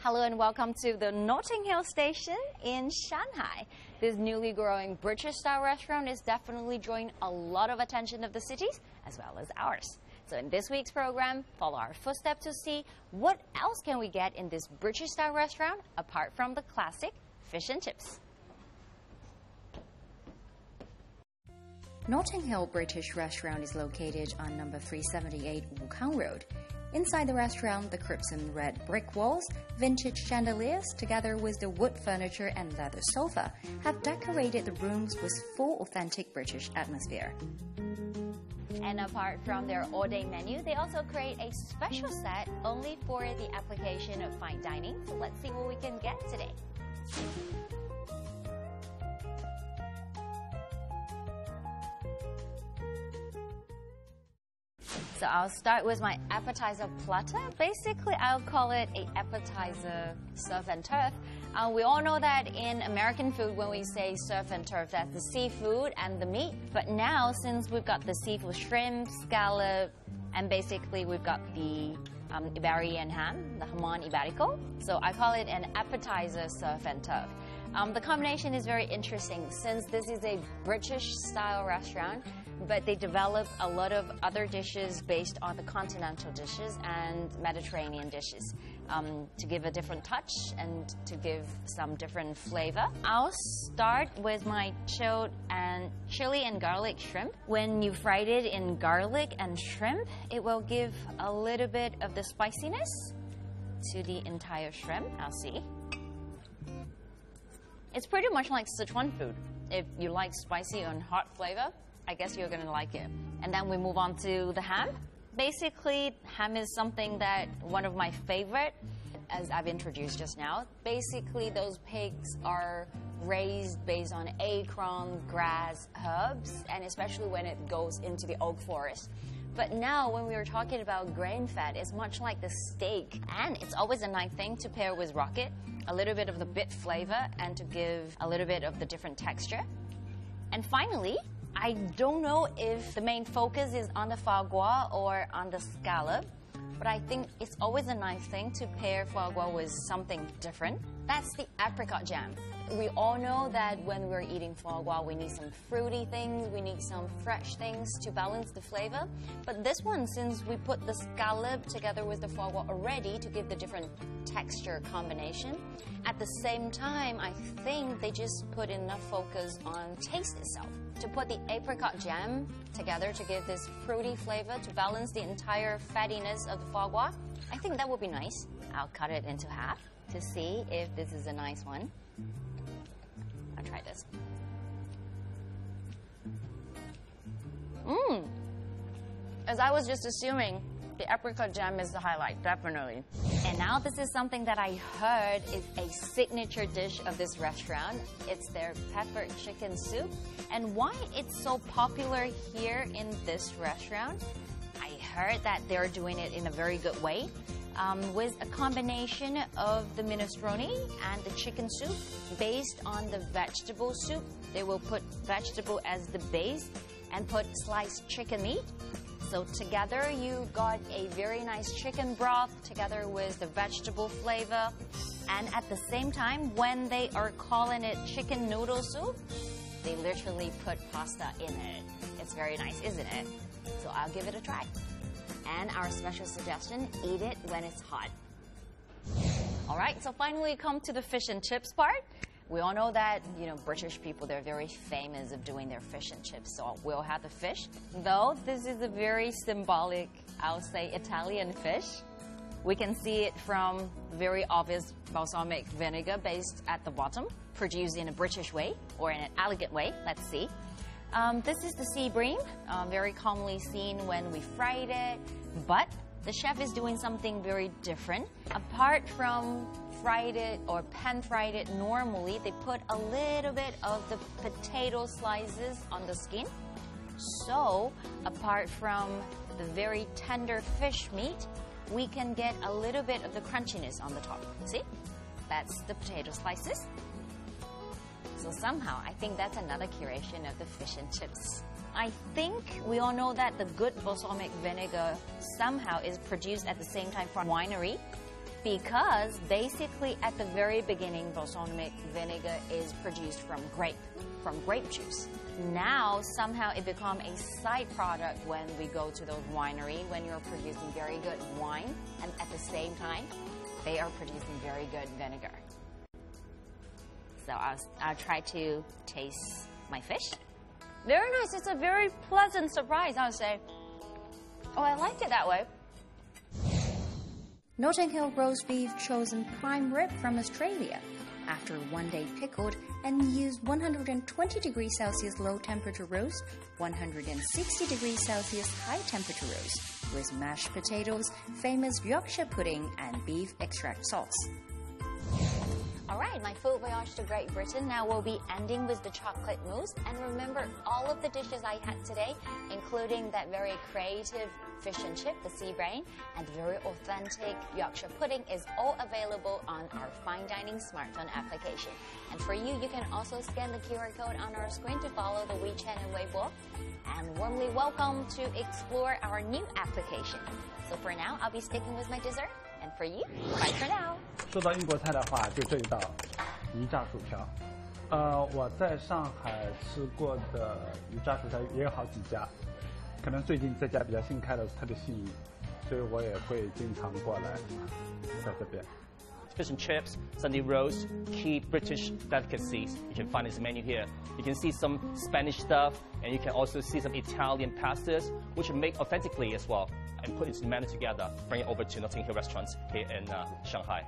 Hello and welcome to the Notting Hill station in Shanghai. This newly growing British-style restaurant is definitely drawing a lot of attention of the cities as well as ours. So in this week's program, follow our footsteps to see what else can we get in this British-style restaurant apart from the classic fish and chips. Notting Hill British Restaurant is located on number 378 Wukang Road. Inside the restaurant, the crimson red brick walls, vintage chandeliers, together with the wood furniture and leather sofa, have decorated the rooms with full authentic British atmosphere. And apart from their all-day menu, they also create a special set only for the application of fine dining. So let's see what we can get today. So I'll start with my appetizer platter. Basically, I'll call it an appetizer surf and turf. We all know that in American food, when we say surf and turf, that's the seafood and the meat. But now, since we've got the seafood shrimp, scallop, and basically we've got the Iberian ham, the jamon iberico. So I call it an appetizer surf and turf. The combination is very interesting since this is a British-style restaurant, but they develop a lot of other dishes based on the continental dishes and Mediterranean dishes to give a different touch and to give some different flavor. I'll start with my chilled and chili and garlic shrimp. When you fried it in garlic and shrimp, it will give a little bit of the spiciness to the entire shrimp. I'll see. It's pretty much like Sichuan food. If you like spicy and hot flavor, I guess you're gonna like it. And then we move on to the ham. Basically, ham is something that one of my favorite, as I've introduced just now. Basically, those pigs are raised based on acorn, grass, herbs, and especially when it goes into the oak forest. But now, when we were talking about grain fat, it's much like the steak. And it's always a nice thing to pair with rocket, a little bit of the bit flavor, and to give a little bit of the different texture. And finally, I don't know if the main focus is on the foie gras or on the scallop, but I think it's always a nice thing to pair foie gras with something different. That's the apricot jam. We all know that when we're eating foie gras, we need some fruity things, we need some fresh things to balance the flavor. But this one, since we put the scallop together with the foie gras already to give the different texture combination, at the same time, I think they just put enough focus on taste itself. To put the apricot jam together to give this fruity flavor to balance the entire fattiness of the foie gras, I think that would be nice. I'll cut it into half to see if this is a nice one. I'll try this. As I was just assuming, the apricot jam is the highlight, definitely. And now this is something that I heard is a signature dish of this restaurant. It's their pepper chicken soup. And why it's so popular here in this restaurant, I heard that they're doing it in a very good way. With a combination of the minestrone and the chicken soup based on the vegetable soup. They will put vegetable as the base and put sliced chicken meat. So together you got a very nice chicken broth together with the vegetable flavor. And at the same time, when they are calling it chicken noodle soup, they literally put pasta in it. It's very nice, isn't it? So I'll give it a try. And our special suggestion, eat it when it's hot. All right, so finally we come to the fish and chips part. We all know that, British people, they're very famous of doing their fish and chips, so we'll have the fish. Though this is a very symbolic, I'll say, Italian fish. We can see it from very obvious balsamic vinegar based at the bottom, produced in a British way, or in an elegant way. Let's see. This is the sea bream, very commonly seen when we fried it, but the chef is doing something very different. Apart from fried it or pan-fried it normally, they put a little bit of the potato slices on the skin. So, apart from the very tender fish meat, we can get a little bit of the crunchiness on the top. See? That's the potato slices. So somehow, I think that's another curation of the fish and chips. I think we all know that the good balsamic vinegar somehow is produced at the same time from winery. Because basically at the very beginning, balsamic vinegar is produced from grape juice. Now somehow it become a side product when we go to the winery, when you're producing very good wine, and at the same time, they are producing very good vinegar. So I'll try to taste my fish. Very nice. It's a very pleasant surprise, I would say. Oh, I liked it that way. Notting Hill roast beef chosen prime rib from Australia. After 1 day pickled and used 120 degrees Celsius low temperature roast, 160 degrees Celsius high temperature roast, with mashed potatoes, famous Yorkshire pudding, and beef extract sauce. All right, my food voyage to Great Britain now will be ending with the chocolate mousse. And remember, all of the dishes I had today, including that very creative fish and chip, the sea brain, and the very authentic Yorkshire pudding, is all available on our FineDining smartphone application. And for you, you can also scan the QR code on our screen to follow the WeChat and Weibo. And warmly welcome to explore our new application. So for now, I'll be sticking with my dessert. And for you, bye for now. 说到英国菜的话，就这一道鱼炸薯条。我在上海吃过的鱼炸薯条也有好几家，可能最近这家比较新开的特别吸引，所以我也会经常过来在这边。Fish and chips, Sunday roast, key British delicacies. You can find this menu here. You can see some Spanish stuff, and you can also see some Italian pastas, which are made authentically as well, and put this menu together, bring it over to Notting Hill restaurants here in Shanghai.